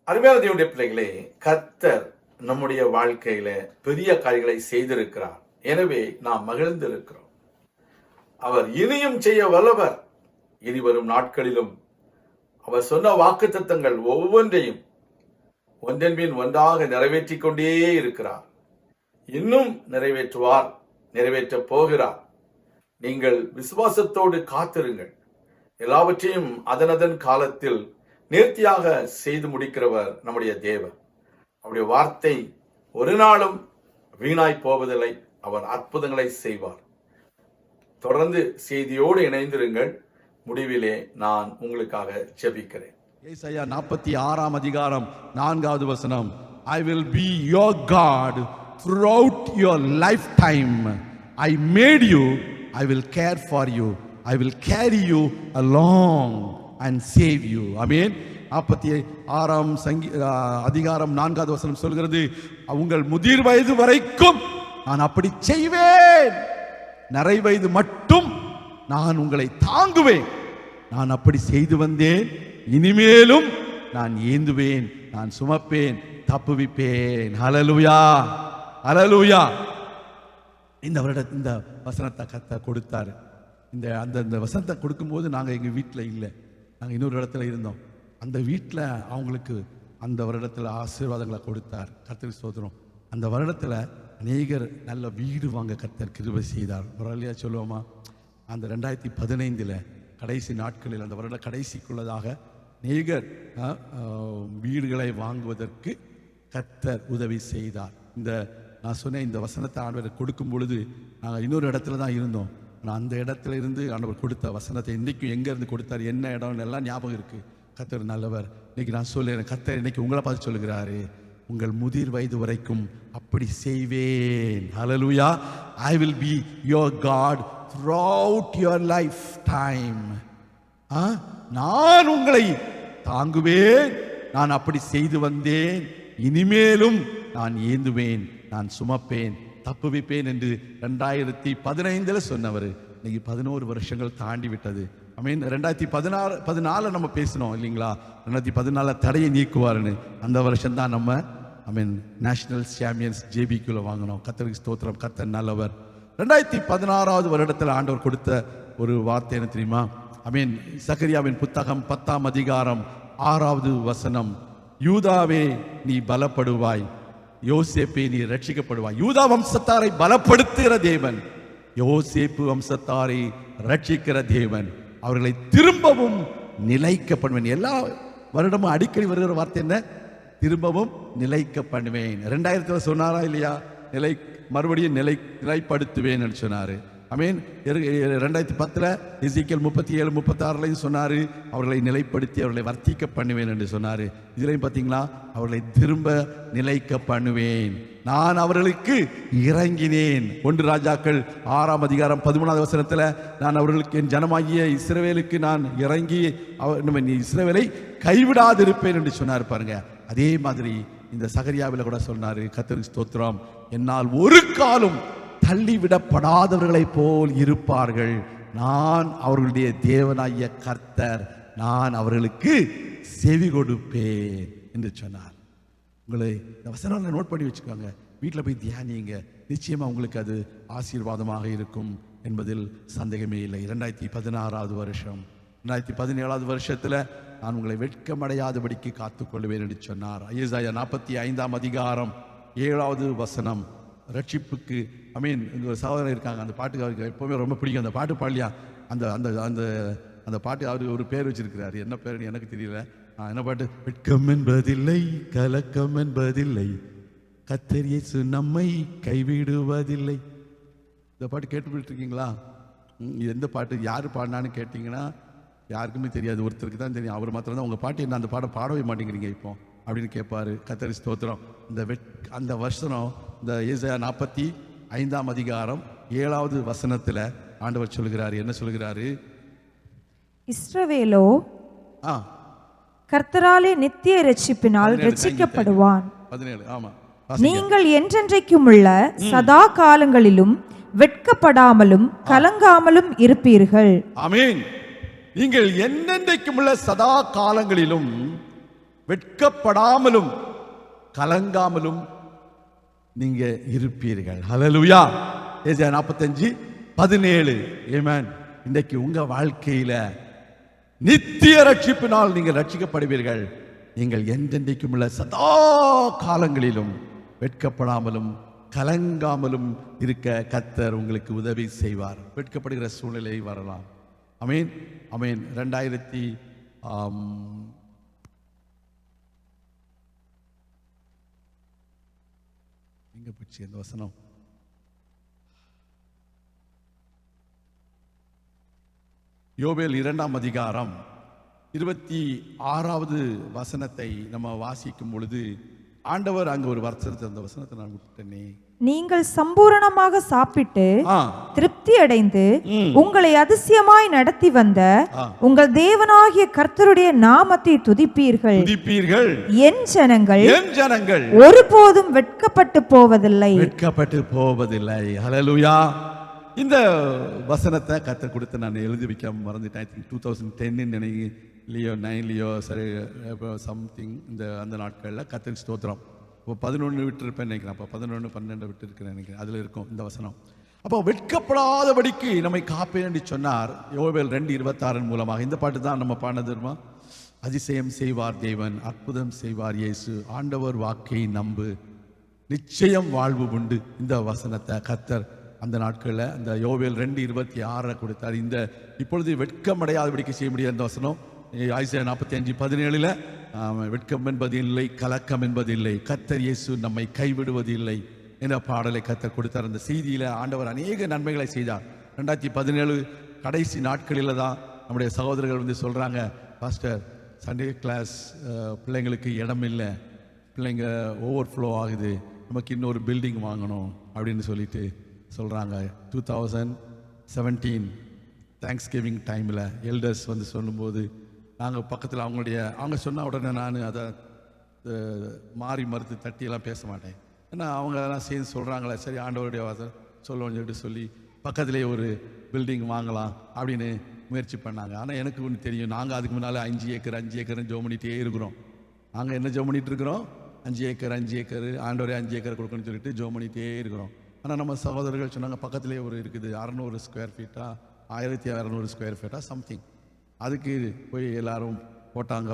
அருமையான தேவனுடைய பிள்ளைகளே, கர்த்தர் நம்முடைய வாழ்க்கையில பெரிய காரியங்களை செய்திருக்கிறார். எனவே நாம் மகிழ்ந்திருக்கிறோம். அவர் இனியும் செய்ய வல்லவர். இனி வரும் நாட்களிலும் அவர் சொன்ன வாக்குத்தத்தங்கள் ஒவ்வொன்றையும் ஒன்றன் பின் ஒன்றாக நிறைவேற்றிக் கொண்டே இருக்கிறார். இன்னும் நிறைவேற்றுவார், நிறைவேற்றப் போகிறார். நீங்கள் விசுவாசத்தோடு காத்திருங்கள். எல்லாவற்றையும் அதனதன் காலத்தில் நேர்த்தியாக செய்து முடிக்கிறவர் நம்முடைய தேவன். அவருடைய வார்த்தை ஒரு நாளும் வீணாய் போவதில்லை. அவர் அற்புதங்களை செய்வார். தொடர்ந்து செய்தியோடு இணைந்திருங்கள். முடிவிலே நான் உங்களுக்காக ஜெபிக்கிறேன். ஏசாயா 46 அதிகாரம் 4வது வசனம். I will be your God throughout your lifetime. I made you, I will care for you, I will carry you along and save you. ஆமென். 46 அதிகாரம் 4வது வசனம் சொல்கிறது, உங்கள் முதிர் வயது வரைக்கும் நான் அப்படி செய்வேன், நரை வயது மட்டும் நான் உங்களை தாங்குவேன். நான் அப்படி செய்து வந்தேன், இனிமேலும் நான் ஏந்துவேன், நான் சுமப்பேன், தப்புவிப்பேன். ஹல்லேலூயா, ஹல்லேலூயா. இந்த வருடத்தில் இந்த வசனத்தை கர்த்தர் கொடுத்தாரு. அந்த வசனத்தை கொடுக்கும்போது நாங்கள் எங்கள் வீட்டில் இல்லை, நாங்கள் இன்னொரு இடத்துல இருந்தோம். அந்த வீட்டில் அவங்களுக்கு அந்த வருடத்தில் ஆசீர்வாதங்களை கொடுத்தார். கர்த்தருக்கு ஸ்தோத்திரம். அந்த வருடத்தில் அநேகர் நல்ல வீடு வாங்க கர்த்தர் கிருபை செய்தார். பரவாயில்லையா சொல்லுவோமா? அந்த 2015 கடைசி நாட்களில், அந்த வருட கடைசிக்குள்ளதாக அநேகர் வீடுகளை வாங்குவதற்கு கர்த்தர் உதவி செய்தார். நான் சொன்னேன், இந்த வசனத்தை ஆண்டவர் கொடுக்கும் பொழுது நாங்கள் இன்னொரு இடத்துல தான் இருந்தோம். ஆனால் அந்த இடத்துல இருந்து ஆண்டவர் கொடுத்த வசனத்தை இன்றைக்கும் எங்கேருந்து கொடுத்தார், என்ன இடம் எல்லாம் ஞாபகம் இருக்குது. கர்த்தர் நல்லவர். இன்னைக்கு நான் சொல்லுறேன், கர்த்தர் இன்னைக்கு உங்களை பார்த்து சொல்லுகிறாரு, உங்கள் முதிர் வயது வரைக்கும் அப்படி செய்வேன். ஹல்லேலூயா. I will be your God throughout your lifetime. நான் உங்களை தாங்குவேன், நான் அப்படி செய்து வந்தேன், இனிமேலும் நான் ஏந்துவேன், நான் சுமப்பேன், தப்புவிப்பேன் என்று 2015 சொன்னவர் இன்னைக்கு 11 வருஷங்கள் தாண்டி விட்டது. ஐ மீன் 2014 நம்ம பேசினோம் இல்லைங்களா? 2014 தடையை நீக்குவாருன்னு. அந்த வருஷம் தான் நம்ம நேஷனல் சாம்பியன்ஸ் JBQல வாங்கினோம். கர்த்தருக்கு ஸ்தோத்திரம். கர்த்தர் நல்லவர். 2016வது வருடத்தில் ஆண்டவர் கொடுத்த ஒரு வார்த்தை என்ன தெரியுமா? சகரியாவின் புத்தகம் 10ஆம் அதிகாரம் 6வது வசனம். யூதாவே நீ பலப்படுவாய், யோசேப்பே நீ ரட்சிக்கப்படுவாய். யூதா வம்சத்தாரை பலப்படுத்துகிற தேவன், யோசேப்பு வம்சத்தாரை ரட்சிக்கிற தேவன், அவர்களை திரும்பவும் நிலைக்க பண்ணுவேன். எல்லா வருடமும் அடிக்கடி வருகிற வார்த்தை என்ன? திரும்பவும் நிலைக்க பண்ணுவேன். 2000 சொன்னாரா இல்லையா? மறுபடியும் நிலைப்படுத்துவேன் சொன்னாரு. 2010 எசேக்கியேல் 37-36 சொன்னாரு, அவர்களை நிலைப்படுத்தி அவர்களை வர்த்திக்க பண்ணுவேன் என்று சொன்னாரு. இதுலையும் பார்த்தீங்களா, அவர்களை திரும்ப நிலைக்க பண்ணுவேன், நான் அவர்களுக்கு இறங்கினேன். 1 ராஜாக்கள் 6ஆம் அதிகாரம் 13வது வசனத்தில், நான் அவர்களுக்கு என் ஜனமாகிய இஸ்ரவேலுக்கு நான் இறங்கி இஸ்ரவேலை கைவிடாதிருப்பேன் என்று சொன்னார். பாருங்க, அதே மாதிரி இந்த சகரியாவில் கூட சொன்னாரு. கர்த்தருக்கு ஸ்தோத்திரம். என்னால் ஒரு காலம் தள்ளிவிடப்படாதவர்களை போல் இருப்பார்கள், நான் அவர்களுடைய தேவனாகிய கர்த்தர், நான் அவர்களுக்கு செவி கொடுப்பேன் என்று சொன்னார். உங்களை இந்த வசனங்களை நோட் பண்ணி வச்சுக்கோங்க, வீட்டில் போய் தியானிங்க. நிச்சயமாக உங்களுக்கு அது ஆசீர்வாதமாக இருக்கும் என்பதில் சந்தேகமே இல்லை. 2016வது வருஷம், 2017வது வருஷத்தில் நான் உங்களை வெட்கமடையாதபடிக்கு காத்துக்கொள்வேன் என்று சொன்னார். ஏசாயா 45ஆம் அதிகாரம் 7வது வசனம். ரட்சிப்புக்கு இங்கே ஒரு சகோதரர் இருக்காங்க, அந்த பாட்டுக்கு அவருக்கு எப்போவுமே ரொம்ப பிடிக்கும். அந்த பாட்டு பாடலையா? அந்த அந்த அந்த அந்த பாட்டு அவர் ஒரு பேர் வச்சிருக்கிறாரு. என்ன பேருன்னு எனக்கு தெரியல. என்ன பாட்டு? வெட்கம் என்பதில்லை, கலக்கம் என்பதில்லை, கர்த்தர் இயேசு நம்மை கைவிடுவதில்லை. இந்த பாட்டு கேட்டுவிட்டு இருக்கீங்களா? எந்த பாட்டு, யார் பாடினான்னு கேட்டிங்கன்னா யாருக்குமே தெரியாது, ஒருத்தருக்கு தான் தெரியும். அவர் மாத்திரம் தான் உங்கள் பாட்டு என்ன, அந்த பாடம் பாடவே மாட்டேங்கிறீங்க இப்போ அப்படின்னு கேட்பாரு. கர்த்தருக்கு ஸ்தோத்திரம். அந்த வருஷம் இந்த ஏசாயா 45ஆம் அதிகாரம் 7வது வசனத்தில் ஆண்டவர் சொல்கிறாரு. என்ன சொல்கிறாரு? இஸ்ரவேலோ கர்த்தராலே நித்திய இரட்சிப்பினால் இரட்சிக்கப்படுவான். 17. ஆமா, நீங்கள் என்றென்றைக்கும் உள்ள சதா காலங்களிலும் வெட்கப்படாமலும் கலங்காமலும் இருப்பீர்கள். ஆமென். நீங்கள் என்னென்றைக்கும் உள்ள சதா காலங்களிலும் வெட்கப்படாமலும் கலங்காமலும் நீங்க இருப்பீர்கள். ஹல்லேலூயா. ஏசாயா 45:17. ஆமென். இன்றைக்கு உங்க வாழ்க்கையில நித்திய ரட்சிப்பினால் நீங்கள் ரட்சிக்கப்படுவீர்கள். நீங்கள் என்றென்றைக்கும் உள்ள சதா காலங்களிலும் வெட்கப்படாமலும் கலங்காமலும் இருக்க கர்த்தர் உங்களுக்கு உதவி செய்வார். வெட்கப்படுகிற சூழ்நிலை வரலாம். ஆமென், ஆமென். 2000 எங்க போச்சு அந்த வசனம்? யோவேல் 2ஆம் அதிகாரம் 26வது வசனத்தை நம்ம வாசிக்கும் பொழுது ஆண்டவர் அங்க ஒரு வசனத்தை, அந்த வசனத்தை நான் விட்டுட்டேனே. நீங்கள் சம்பூரணமாக சாப்பிட்டு ஆ, திருப்தி அடைந்து உங்களை அதிசயமாய் நடத்தி வந்த உங்கள் தேவனாகிய கர்த்தருடைய நாமத்தை துதிப்பீர்கள். துதிப்பீர்கள். என் ஜனங்கள் என் ஜனங்கள் ஒருபோதும் வெட்கப்பட்டு போவதில்லை. வெட்கப்பட்டு போவதில்லை. ஹல்லேலூயா. இந்த வசனத்தை கர்த்தர் கொடுத்து நான் எழுதி வைக்க மறந்துட்டேன். ஐ திங்க் 2010 நினைலையோ 9லையோ சரி சம்திங் அந்த நாட்களில் கர்த்தருக்கு ஸ்தோத்திரம். இப்போ 11 விட்டுருப்பேன் நினைக்கிறேன். அப்போ 11, 12 விட்டு இருக்கிறேன் நினைக்கிறேன். அதில் இருக்கும் இந்த வசனம். அப்போ வெட்கப்படாதபடிக்கு நம்மை காப்பேன் என்று சொன்னார் யோவேல் 2:26 மூலமாக. இந்த பாட்டு தான் நம்ம பாடினது தெரியுமா? அதிசயம் செய்வார் தேவன், அற்புதம் செய்வார் இயேசு, ஆண்டவர் வாக்கை நம்பு, நிச்சயம் வாழ்வு உண்டு. இந்த வசனத்தை கர்த்தர் அந்த நாட்களில் அந்த யோவேல் 2:26 கொடுத்தார். இந்த இப்பொழுது வெட்கமடையாதபடிக்கு செய்ய முடியாது. அந்த வசனம் ஐசாயா 45:17 வெட்கம் என்பது இல்லை, கலக்கம் என்பது இல்லை, கர்த்தர் இயேசு நம்மை கைவிடுவது இல்லை என்ற பாடலை கர்த்தர் கொடுத்தார். அந்த செய்தியில் ஆண்டவர் அநேக நன்மைகளை செய்தார். 2017 கடைசி நாட்களில் தான் நம்முடைய சகோதரர்கள் வந்து சொல்கிறாங்க, பாஸ்டர் சண்டே கிளாஸ் பிள்ளைங்களுக்கு இடம் இல்லை, பிள்ளைங்க ஓவர்ஃப்ளோ ஆகுது, நமக்கு இன்னொரு பில்டிங் வாங்கணும் அப்படின்னு சொல்லிட்டு சொல்கிறாங்க. 2017 தேங்க்ஸ்கிவிங் டைமில் எல்டர்ஸ் வந்து சொல்லும்போது நாங்கள் பக்கத்தில் அவங்க சொன்ன உடனே நான் அதை மாறி மறுத்து தட்டியெல்லாம் பேச மாட்டேன். ஏன்னா அவங்க எல்லாம் சேர்ந்து சொல்கிறாங்களே, சரி ஆண்டவருடைய வாசல் சொல்லுவோம்னு சொல்லிட்டு சொல்லி பக்கத்துலேயே ஒரு பில்டிங் வாங்கலாம் அப்படின்னு முயற்சி பண்ணாங்க. ஆனால் எனக்கு ஒன்று தெரியும், நாங்கள் அதுக்கு முன்னால் 5 ஏக்கர் 5 ஏக்கர்னு ஜோம் பண்ணிகிட்டே இருக்கிறோம். நாங்கள் என்ன ஜோம் பண்ணிகிட்டு இருக்கிறோம்? 5 ஏக்கர் 5 ஏக்கர் ஆண்டவரே 5 ஏக்கர் கொடுக்கணும்னு சொல்லிட்டு ஜோம் பண்ணிகிட்டே இருக்கிறோம். ஆனால் நம்ம சகோதரர்கள் சொன்னாங்க பக்கத்துலேயே ஒரு இருக்குது 600 ஸ்கொயர் ஃபீட்டா 1600 ஸ்கொயர் ஃபீட்டா சம்திங். அதுக்கு போய் எல்லாரும் போட்டாங்க.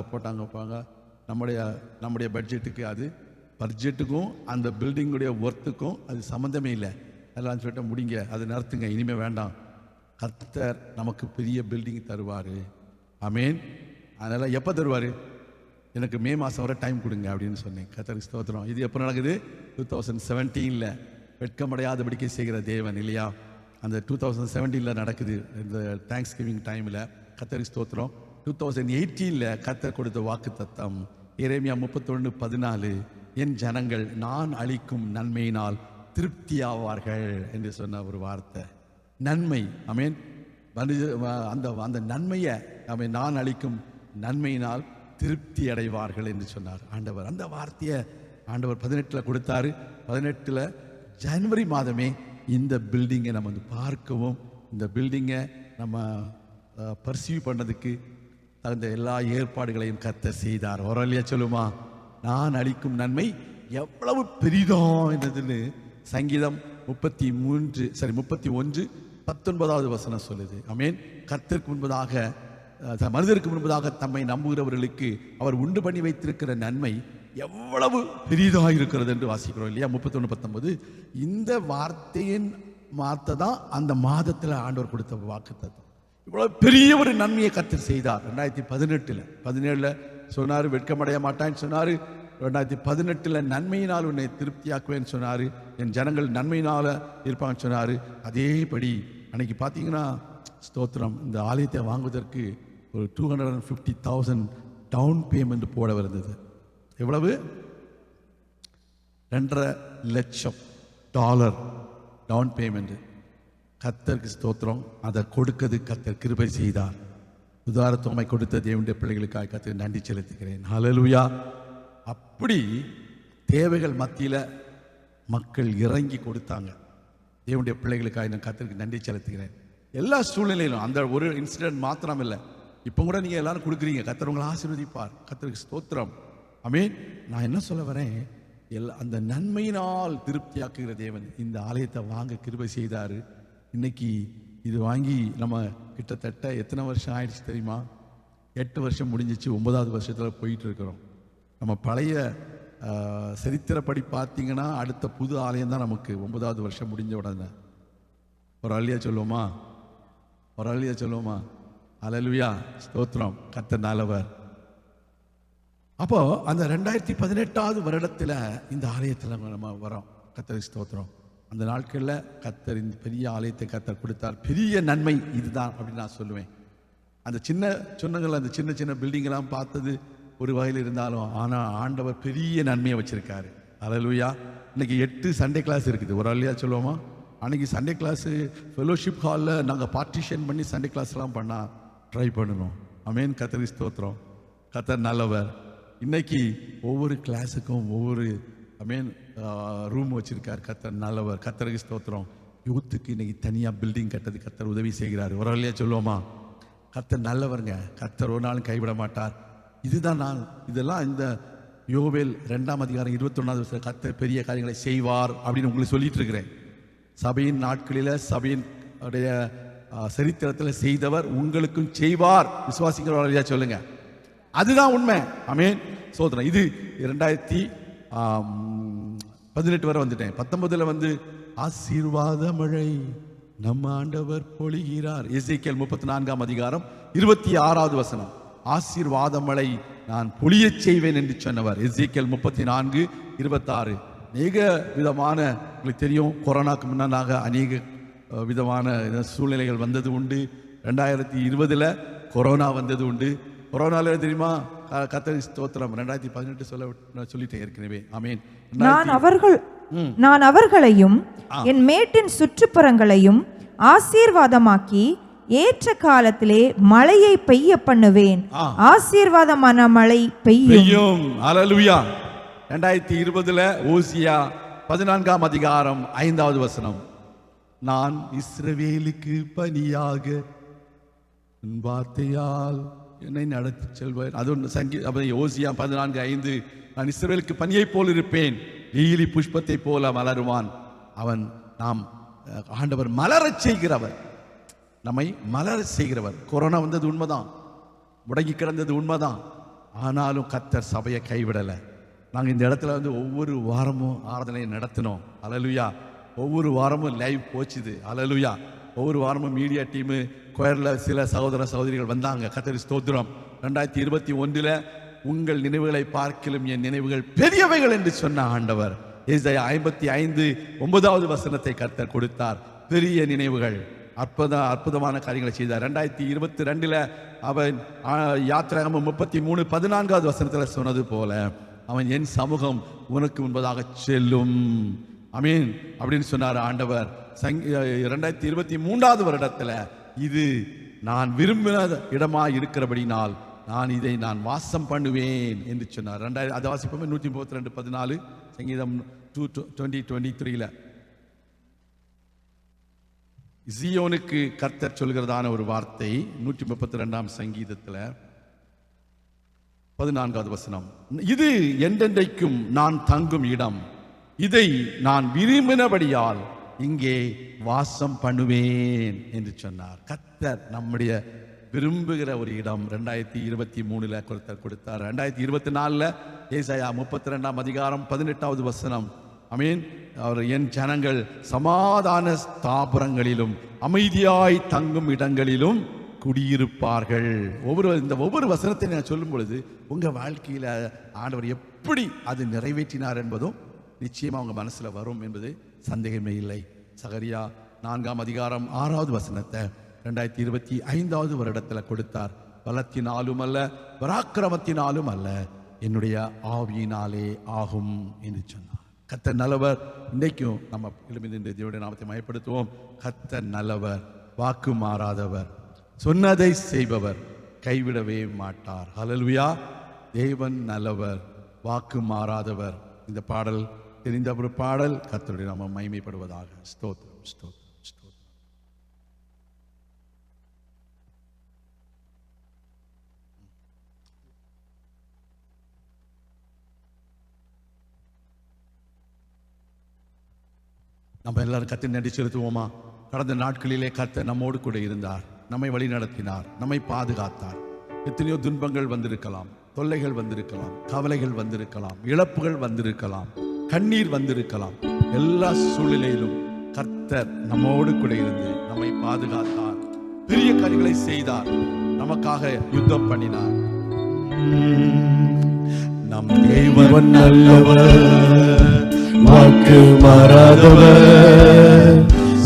நம்முடைய பட்ஜெட்டுக்கும் அந்த பில்டிங்குடைய ஒர்த்துக்கும் அது சம்மந்தமே இல்லை. எல்லாம் சொல்லிட்டு முடிங்க, அது நிறுத்துங்க, இனிமேல் வேண்டாம், கர்த்தர் நமக்கு பெரிய பில்டிங் தருவார். ஆமேன். அதனால் எப்போ தருவார்? எனக்கு மே மாதம் வரை டைம் கொடுங்க அப்படின்னு சொன்னேன். கர்த்தருக்கு ஸ்தோத்திரம். இது எப்போ நடக்குது? 2017 வெட்கமடையாதபடிக்கு செய்கிற தேவன் இல்லையா? அந்த 2017 நடக்குது இந்த தேங்க்ஸ் கிவிங் டைமில். கர்த்தருக்கு ஸ்தோத்திரம். 2018 கர்த்தர் கொடுத்த வாக்கு தத்தம் எரேமியா 31:14, என் ஜனங்கள் நான் அளிக்கும் நன்மையினால் திருப்தி ஆவார்கள் என்று சொன்ன ஒரு வார்த்தை. நன்மை, ஆமேன். அந்த நன்மையை நான் அளிக்கும் நன்மையினால் திருப்தி அடைவார்கள் என்று சொன்னார் ஆண்டவர். அந்த வார்த்தையை ஆண்டவர் 18 கொடுத்தாரு. 18 ஜனவரி மாதமே இந்த பில்டிங்கை நம்ம வந்து பார்க்கவும், இந்த பில்டிங்கை நம்ம பர்சீவ் பண்ணதுக்கு தகுந்த எல்லா ஏற்பாடுகளையும் கர்த்தர் செய்தார். ஒரலியா சொல்லுமா, நான் அளிக்கும் நன்மை எவ்வளவு பெரிதோ என்றதுன்னு சங்கீதம் 31:19 வசனம் சொல்லுது. ஆமேன். கர்த்தருக்கு முன்பதாக, மனிதருக்கு முன்பதாக தம்மை நம்புகிறவர்களுக்கு அவர் உண்டு பண்ணி வைத்திருக்கிற நன்மை எவ்வளவு பெரிதாக இருக்கிறது என்று வாசிக்கிறோம் இல்லையா? 31:19. இந்த வார்த்தை தான் அந்த மாதத்தில் ஆண்டவர் கொடுத்த வாக்கு தத்துவம். இவ்வளவு பெரிய ஒரு நன்மையை கர்த்தர் செய்தார். 2017 சொன்னார் வெட்கமடைய மாட்டான்னு சொன்னார். 2018 நன்மையினால் உன்னை திருப்தியாக்குவேன்னு சொன்னார். என் ஜனங்கள் நன்மையினால் இருப்பான்னு சொன்னார். அதேபடி அன்னைக்கு பார்த்தீங்கன்னா ஸ்தோத்திரம், இந்த ஆலயத்தை வாங்குவதற்கு ஒரு 250,000 டவுன் பேமெண்ட் போட இருந்தது. எவ்வளவு? $2.5 லட்சம் டவுன் பேமெண்ட். கர்த்தருக்கு ஸ்தோத்திரம். அதை கொடுக்கிறது கர்த்தர் கிருபை செய்தார். உதாரத்துவமாய் கொடுத்த தேவனுடைய பிள்ளைகளுக்காக கர்த்தருக்கு நன்றி செலுத்துகிறேன். ஹல்லேலூயா. அப்படி தேவைகள் மத்தியில் மக்கள் இறங்கி கொடுத்தாங்க. தேவனுடைய பிள்ளைகளுக்காக நான் கர்த்தருக்கு நன்றி செலுத்துகிறேன். எல்லா சூழ்நிலையிலும் அந்த ஒரு இன்சிடென்ட் மாத்திரம் இல்லை, இப்போ கூட நீங்கள் எல்லாரும் கொடுக்குறீங்க. கர்த்தர் உங்களை ஆசீர்வதிப்பார். கர்த்தருக்கு ஸ்தோத்திரம். ஆமென். நான் என்ன சொல்ல வரேன், அந்த நன்மையினால் திருப்தியாக்குகிற தேவன் இந்த ஆலயத்தை வாங்க கிருபை செய்தாரு. இன்னைக்கு இது வாங்கி நம்ம கிட்டத்தட்ட எத்தனை வருஷம் ஆயிடுச்சு தெரியுமா? 8 வருஷம் முடிஞ்சிச்சு. 9வது வருஷத்தில் போயிட்டு இருக்கிறோம். நம்ம பழைய சரித்திரப்படி பார்த்தீங்கன்னா அடுத்த புது ஆலயம் தான் நமக்கு 9வது வருஷம் முடிஞ்ச உடனே. ஒரு அல்லியா சொல்லுவோமா? ஒரு அல்லியா சொல்லுவோமா? அல்லேலூயா, ஸ்தோத்திரம், கர்த்தர் நல்லவர். அப்போ அந்த 2018வது வருடத்தில் இந்த ஆலயத்தில் நம்ம வரோம். கர்த்தருக்கு ஸ்தோத்திரம். அந்த நாட்களில் கர்த்தர் இந்த பெரிய ஆலயத்தை கர்த்தர் கொடுத்தார். பெரிய நன்மை இதுதான் அப்படின்னு நான் சொல்லுவேன். அந்த சொன்னங்கள் அந்த சின்ன சின்ன பில்டிங்கெல்லாம் பார்த்தது ஒரு வகையில் இருந்தாலும், ஆனால் ஆண்டவர் பெரிய நன்மையை வச்சிருக்காரு. அல்லேலூயா. இன்னைக்கு 8 சண்டே கிளாஸ் இருக்குது. ஒரு அல்லையா சொல்லுவோமா? அன்னைக்கு சண்டே கிளாஸு ஃபெலோஷிப் ஹாலில் நாங்கள் பார்ட்டிஷன் பண்ணி சண்டே கிளாஸ்லாம் பண்ணால் ட்ரை பண்ணணும். ஆமென். கர்த்தருக்கு ஸ்தோத்திரம். கர்த்தர் நல்லவர். இன்னைக்கு ஒவ்வொரு கிளாஸுக்கும் ஒவ்வொரு ஆமென் ரூம் வச்சிருக்கார். கர்த்தர் நல்லவர். கர்த்தருக்கு ஸ்தோத்திரம். யூத்துக்கு இன்னைக்கு தனியாக பில்டிங் கட்டது கர்த்தர் உதவி செய்கிறார். ஒரு அல்லையா சொல்லுவோமா? கர்த்தர் நல்லவருங்க. கர்த்தர் ஒரு நாளும் கைவிட மாட்டார். இதுதான் இதெல்லாம் இந்த யோவேல் 2ஆம் அதிகாரம் 21வது வருஷம் கர்த்தர் பெரிய காரியங்களை செய்வார் அப்படின்னு உங்களுக்கு சொல்லிட்டு இருக்கிறேன். சபையின் நாட்களில் சபையின் சரித்திரத்தில் செய்தவர் உங்களுக்கும் செய்வார். விசுவாசிக்கிறவர்களா சொல்லுங்க. அதுதான் உண்மை. ஆமென். சோதனை. இது 2018 வரை வந்துட்டேன். 19ல் வந்து ஆசீர்வாத மழை நம்ம ஆண்டவர் பொழிகிறார். எசேக்கியேல் 34ஆம் அதிகாரம் 26வது வசனம். ஆசீர்வாத மழை நான் பொழியச் செய்வேன் என்று சொன்னவர். எசேக்கியேல் 34:26. அநேக விதமான, உங்களுக்கு தெரியும், கொரோனாக்கு முன்னாக அநேக விதமான சூழ்நிலைகள் வந்தது உண்டு. 2020ல் கொரோனா வந்தது உண்டு. கொரோனால தெரியுமா? கர்த்தருக்கு ஸ்தோத்திரம். 2018 சொல்லிட்டேன் ஏற்கனவே. ஆமென். நான் அவர்களையும் என் மேட்டின் சுற்றுப்புறங்களையும் ஆசீர்வாதமாக்கி ஏற்ற காலத்திலே மழையை பெய்ய பண்ணுவேன். ஆசீர்வாதமான மழை பெய்யும். அல்லேலூயா. 2020ல் ஓசியா 14ஆம் அதிகாரம் 5வது வசனம். நான் இஸ்ரவேலுக்கு பனியாக உன் வார்த்தையால் என்னை நடத்தி செல்வேன். அது ஓசியா 14:5. நான் இஸ்ரவேலுக்கு பனியை போல் இருப்பேன், லீலி புஷ்பத்தை போல மலருவான். ஆண்டவர் மலரச் செய்கிறவர், நம்மை மலர செய்கிறவர். கொரோனா வந்தது உண்மைதான், முடங்கி கிடந்தது உண்மைதான். ஆனாலும் கர்த்தர் சபையை கைவிடலை. நாங்கள் இந்த இடத்துல வந்து ஒவ்வொரு வாரமும் ஆராதனையை நடத்தினோம். அல்லேலூயா. ஒவ்வொரு வாரமும் லைவ் போச்சுது. அல்லேலூயா. ஒவ்வொரு வாரமும் மீடியா டீமு கோயரில் சில சகோதர சகோதரிகள் வந்தாங்க. கர்த்தருக்கு ஸ்தோத்திரம். 2021ல் உங்கள் நினைவுகளை பார்க்கிலும் என் நினைவுகள் பெரியவைகள் என்று சொன்ன ஆண்டவர். ஏசாயா 55:9வது வசனத்தை கர்த்தர் கொடுத்தார். பெரிய நினைவுகள், அற்புதமான காரியங்களை செய்தார். 2022ல் அவன் யாத்திராகமம் 33:14வது வசனத்தில் சொன்னது போல, அவன் என் சமூகம் உனக்கு முன்பதாக செல்லும். ஆமென் அப்படின்னு சொன்னார் ஆண்டவர். 2023வது வருடத்தில் இது நான் விரும்பின இடமாய் இருக்கிறபடினால் நான் வாசம் பண்ணுவேன் என்று சொன்னார். அதை வாசிப்போமே. 132:14 சங்கீதம் 2023ல் சியோனுக்கு கர்த்தர் சொல்கிறதான ஒரு வார்த்தை. 132ஆம் சங்கீதத்தில் 14வது வசனம். இது என்றென்றைக்கும் நான் தங்கும் இடம், இதை நான் விரும்பினபடியால் இங்கே வாசம் பண்ணுவேன் என்று சொன்னார். கர்த்தர் நம்முடைய விரும்புகிற ஒரு இடம் 2023ல் கொடுத்தார். 2024ல் ஏசாயா 32ஆம் அதிகாரம் 18வது வசனம். ஆமென். அவர் என் ஜனங்கள் சமாதான ஸ்தாபனங்களிலும் அமைதியாய் தங்கும் இடங்களிலும் குடியிருப்பார்கள். ஒவ்வொரு வசனத்தை நான் சொல்லும் பொழுது உங்க வாழ்க்கையில ஆண்டவர் எப்படி அது நிறைவேற்றினார் என்பதும் நிச்சயமா உங்க மனசுல வரும் என்பது சந்தேகமே இல்லை. சகரியா 4ஆம் அதிகாரம் 6வது வசனத்தை 2025வது வருடத்தில் கொடுத்தார். பலத்தினாலும் அல்ல, பராக்கிரமத்தினாலும் அல்ல, என்னுடைய ஆவியினாலே ஆகும் என்று சொன்னார். கர்த்தர் நல்லவர். இன்றைக்கும் நம்ம எழுந்து தேவனுடைய நாமத்தை மயப்படுத்துவோம். கர்த்தர் நல்லவர், வாக்கு மாறாதவர், சொன்னதை செய்பவர், கைவிடவே மாட்டார். ஹல்லேலூயா. தேவன் நல்லவர், வாக்கு மாறாதவர். இந்த பாடல் தெரிந்த ஒரு பாடல். கர்த்தருடைய நாமம் மகிமைப்படுவதாக. ஸ்தோத்திரம், ஸ்தோத்திரம், ஸ்தோத்திரம். நம்ம எல்லாரும் கர்த்தரை நன்றி செலுத்துவோமா? கடந்த நாட்களிலே கர்த்தர் நம்மோடு கூட இருந்தார், நம்மை வழி நடத்தினார், நம்மை பாதுகாத்தார். எத்தனையோ துன்பங்கள் வந்திருக்கலாம், தொல்லைகள் வந்திருக்கலாம், கவலைகள் வந்திருக்கலாம், இழப்புகள் வந்திருக்கலாம், கண்ணீர் வந்திருக்கலாம். எல்லா சூழ்நிலையிலும் கர்த்தர் நம்மோடு கூட இருந்து நம்மை பாதுகாத்தார், பெரிய காரியங்களை செய்தார், நமக்காக யுத்தம் பண்ணினார். நம் தேவன் நல்லவர், வாக்கு மாறாதவர்,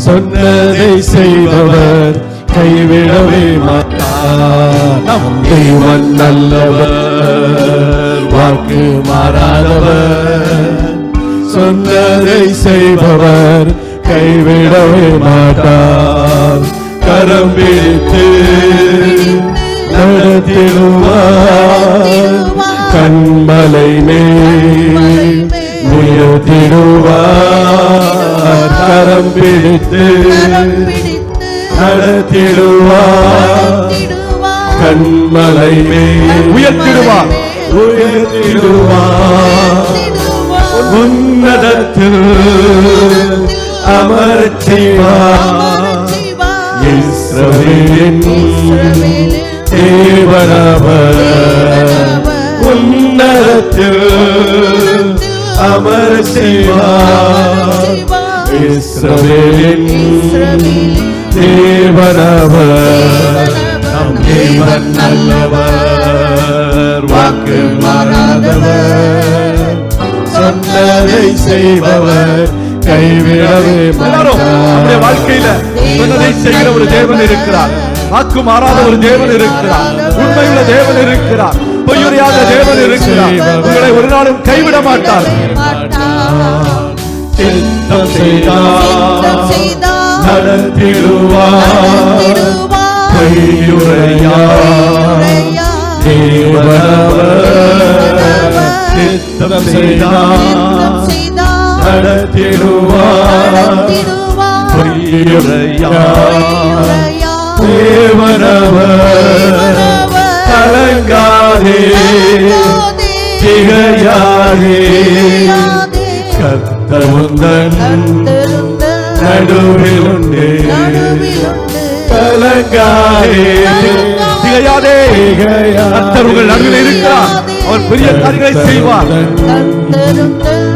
சொன்னதை செய்பவர், கைவிடவே மாட்டார். நம் தேவன் நல்லவர், வாக்கு மாறாதவர், சொன்னதை செய்பவர், கைவிடவே மாட்டார். கரம் பிடித்து நடத்திடுவார், கண்மலை மேல் உயர்த்திடுவார். கரம் பிடித்து நடத்திடுவார், கண்மலை மேல் உயர்த்திடுவார். உன்னதத்தில் அமரச் செய்வார். இஸ்ரவேலின் தேவனவர், உன்னதத்தில் அமரச் செய்வார். இஸ்ரவேலின் தேவனவர், நம் தேவன் நல்லவர், வாக்கு மாறாதவர், சொன்னதை செய்பவர், கைவிடவே எல்லாரும் நம்முடைய வாழ்க்கையில சொன்னதை செய்கிற ஒரு தேவன் இருக்கிறார், வாக்கு மாறாத ஒரு தேவன் இருக்கிறார், உண்மையுள்ள தேவன் இருக்கிறார், பொய்யுரையாத தேவன் இருக்கிறார். உங்களை ஒரு நாளும் கைவிட மாட்டார். சித்தம் செய்தார் நடத்திடுவார், பொய்யுரையார் தேவனவர். சித்தம் செய்தார் நடத்திடுவார், பொய்யுரையார் தேவனவர். கலங்காதே திகையாதே, கர்த்தர் உந்தன் நடுவில் உண்டு. கலங்காதே திகையாதே, கர்த்தர் உங்கள் நடுவில் இருக்கிறார், அவர் பெரிய காரியங்களை செய்வார்.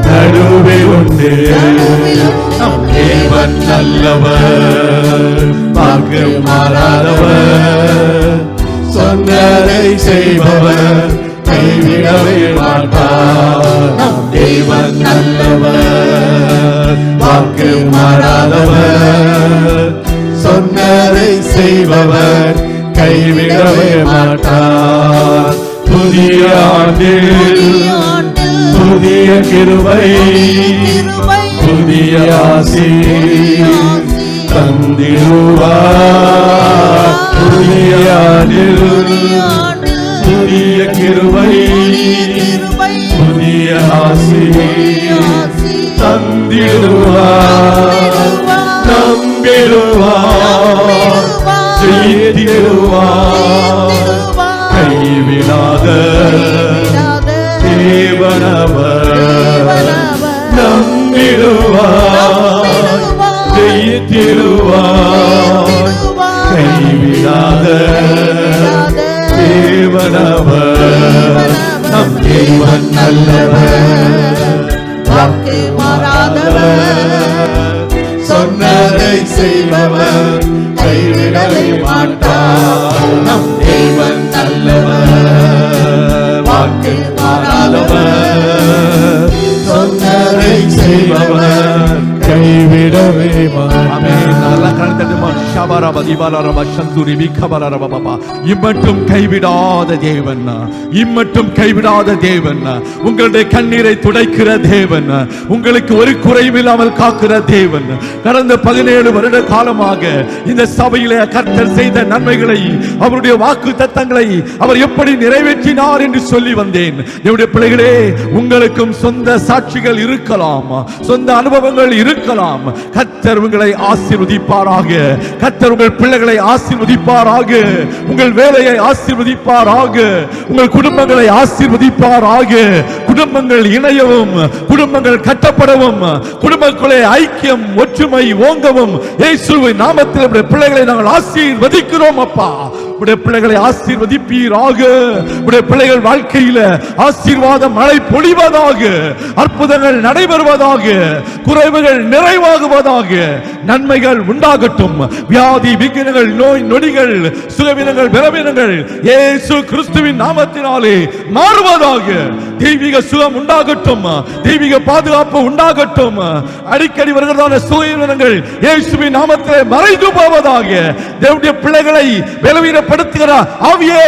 நடுவில் உண்டு. நம் தேவன் நல்லவர், வாக்கு மாறாதவர், சொன்னதை செய்பவர், கைவிடவே மாட்டார். நம் தேவன் நல்லவர், வாக்கு மாறாதவர், சொன்னதை செய்பவர், கைவிடவே மாட்டார். புதிய ஆண்டில் புதிய கிருபை, புதிய ஆசி தந்திடுவார். புதிய ஆண்டில் புதிய கிருபை, புதிய ஆசி தந்திடுவார். நம்பிடுவார், ஜெயித்திடுவார், கைவிடாத தேவனவர். நம்பிடுவார், ஜெயித்திடுவார், கைவிடாத தேவனவர். நம் தேவன் நல்லவர், வாக்கு மாறாதவர், சொன்னதை செய்பவர், கைவிடவே மாட்டார். நம் தேவன் நல்லவர், வாக்கு மாறாதவர், சொன்னதை செய்பவர், கைவிடவே மாட்டார். இம்மட்டும் கைவிடாத தேவன், இம்மட்டும் கைவிடாத தேவன், உங்களுடைய கண்ணீரை துடைக்கிற தேவன், உங்களுக்கு ஒரு குறையும் இல்லாமல் காக்கிற தேவன். கடந்த 17 வருட காலமாக இந்த சபையிலே கர்த்தர் செய்த நன்மைகளை, அவருடைய வாக்கு தத்தங்களை அவர் எப்படி நிறைவேற்றினார் என்று சொல்லி வந்தேன். என்னுடைய பிள்ளைகளே, உங்களுக்கும் சொந்த சாட்சிகள் இருக்கலாம், சொந்த அனுபவங்கள் இருக்கலாம். கர்த்தர் உங்களை ஆசீர்வதிப்பாராக. கர்த்தர் கர்த்தர் உங்கள் பிள்ளைகளை ஆசீர்வதிப்பாராக, உங்கள் வேலையை ஆசீர்வதிப்பாராக, உங்கள் குடும்பங்களை ஆசீர்வதிப்பாராக. குடும்பங்கள் இணையவும், குடும்பங்கள் கட்டப்படவும், குடும்பங்களே ஐக்கியம் ஒற்றுமை ஓங்கவும் இயேசுவின் நாமத்தில் உடைய பிள்ளைகளை நாங்கள் ஆசீர்வதிக்கிறோம். அப்பா, உடைய பிள்ளைகளை ஆசீர்வதிப்பீராக. உடைய பிள்ளைகள் வாழ்க்கையில ஆசீர்வாத மழை பொழிவதாக, அற்புதங்கள் நடைபெறுவதாக, குறைவுகள் நிறைவாகுவதாக, நன்மைகள் உண்டாகட்டும். வியாதி விக்கினங்கள் நோய் நொடிகள் சுகவீனங்கள் பலவீனங்கள் இயேசு கிறிஸ்துவின் நாமத்தினாலே மாறுவதாக. தெய்வீக சுகம் உண்டாகட்டும், தெய்வீக பாதுகாப்பு உண்டாகட்டும். அடிக்கடி வருகிறதான சுகவீனங்கள் இயேசுவின் நாமத்திலே மறைந்து போவதாக. தேவனுடைய பிள்ளைகளை பலவீனப்படுத்துகிற ஆவியே,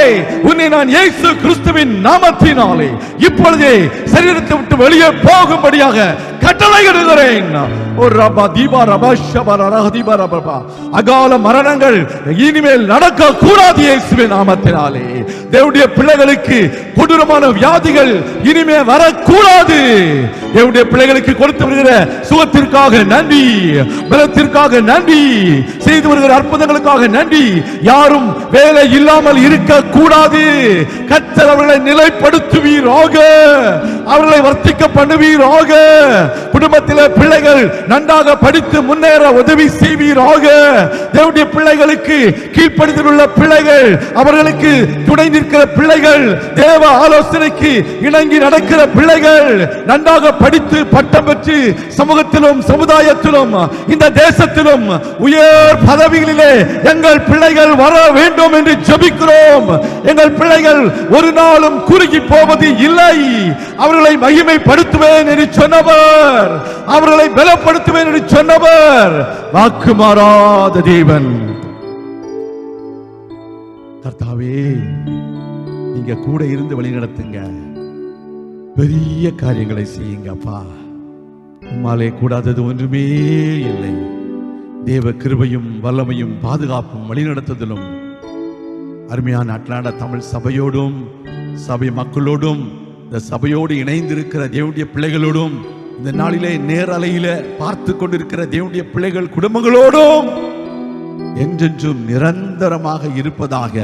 உன்னை நான் இயேசு கிறிஸ்துவின் நாமத்தினாலே இப்பொழுதே சரீரத்தை விட்டு வெளியே போகும்படியாக கட்டளையிடுகிறேன். அகால மரணங்கள் இனிமேல் நடக்க கூடாது இயேசுவின் நாமத்தினாலே. தேவனுடைய பிள்ளைகளுக்கு கொடூரமான வியாதிகள் இனிமே வரக்கூடாது. தேவனுடைய பிள்ளைகளுக்கு கொடுத்து வருகிற சுகத்திற்காக நன்றி, பலத்திற்காக நன்றி, செய்து வருகிற அற்புதங்களுக்காக நன்றி. யாரும் வேலை இல்லாமல் இருக்க கூடாது. கர்த்தர் அவர்களை நிலைப்படுத்துவீராக, அவர்களை வர்த்திக்க பண்ணுவீராக. குடும்பத்திலே பிள்ளைகள் நன்றாக படித்து முன்னேற உதவி செய்வீராக. தேவனுடைய பிள்ளைகளுக்கு கீழ்ப்படிதல் உள்ள பிள்ளைகள், அவர்களுக்கு துணை நிற்கிற பிள்ளைகள், தேவ ஆலோசனைக்கு இணங்கி நடக்கிற பிள்ளைகள், நன்றாக படித்து பட்டம் பெற்று சமூகத்திலும் சமுதாயத்திலும் இந்த தேசத்திலும் உயர் பதவிகளிலே எங்கள் பிள்ளைகள் வர வேண்டும் என்று ஜெபிக்கிறோம். எங்கள் பிள்ளைகள் ஒரு நாளும் குறுகி போவது இல்லை. அவர்களை மகிமைப்படுத்துவேன் என்று சொன்னவர், அவர்களை பலப்படுத்துவேன் என்று சொன்னவர் வாக்கு மாறாத தேவன். கர்த்தாவே, நீங்க கூட இருந்து வழி நடத்துங்க, பெரிய காரியங்களை செய்யுங்க அப்பா. உம்மாலே கூடாதது ஒன்றுமே இல்லை. தேவ கிருபையும் வல்லமையும் பாதுகாப்பும் வழிநடத்துதலும் அருமையான அட்லாண்டா தமிழ் சபையோடும் சபை மக்களோடும் இந்த சபையோடு இணைந்திருக்கிற தேவனுடைய பிள்ளைகளோடும் இந்த நாளிலே நேரலையில பார்த்து கொண்டிருக்கிற தேவனுடைய பிள்ளைகள் குடும்பங்களோடும் என்றென்றும் நிரந்தரமாக இருப்பதாக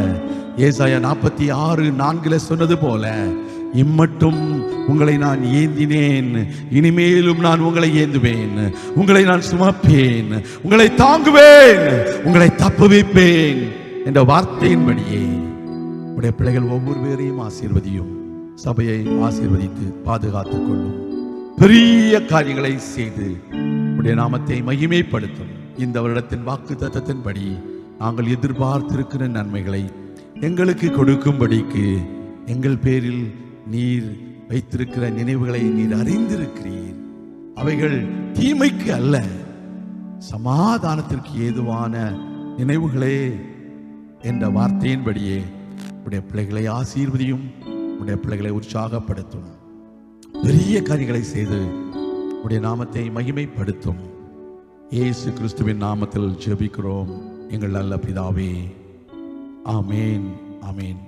ஏசாயா 46:4 சொன்னது போல, இம்மட்டும் உங்களை நான் ஏந்தினேன், இனிமேலும் நான் உங்களை ஏந்துவேன், உங்களை நான் சுமப்பேன், உங்களை தாங்குவேன், உங்களை தப்புவிப்பேன் என்ற வார்த்தையின்படியே உடைய பிள்ளைகள் ஒவ்வொரு பேரையும் ஆசீர்வதியும், சபையை ஆசீர்வதித்து பாதுகாத்துக் கொள்ளும், பெரிய காரியங்களை செய்து உடைய நாமத்தை மகிமைப்படுத்தும். இந்த வருடத்தின் வாக்கு தத்தத்தின்படி நாங்கள் எதிர்பார்த்திருக்கிற நன்மைகளை எங்களுக்கு கொடுக்கும்படிக்கு எங்கள் பேரில் நீர் வைத்திருக்கிற நினைவுகளை நீர் அறிந்திருக்கிறீர். அவைகள் தீமைக்கு அல்ல, சமாதானத்திற்கு ஏதுவான நினைவுகளே என்ற வார்த்தையின்படியே உடைய பிள்ளைகளை ஆசீர்வதியும், உடைய பிள்ளைகளை உற்சாகப்படுத்தும், பெரிய காரியங்களை செய்து உடைய நாமத்தை மகிமைப்படுத்தும். இயேசு கிறிஸ்துவின் நாமத்தில் ஜெபிக்கிறோம் எங்கள் நல்ல பிதாவே. ஆமேன், ஆமேன்.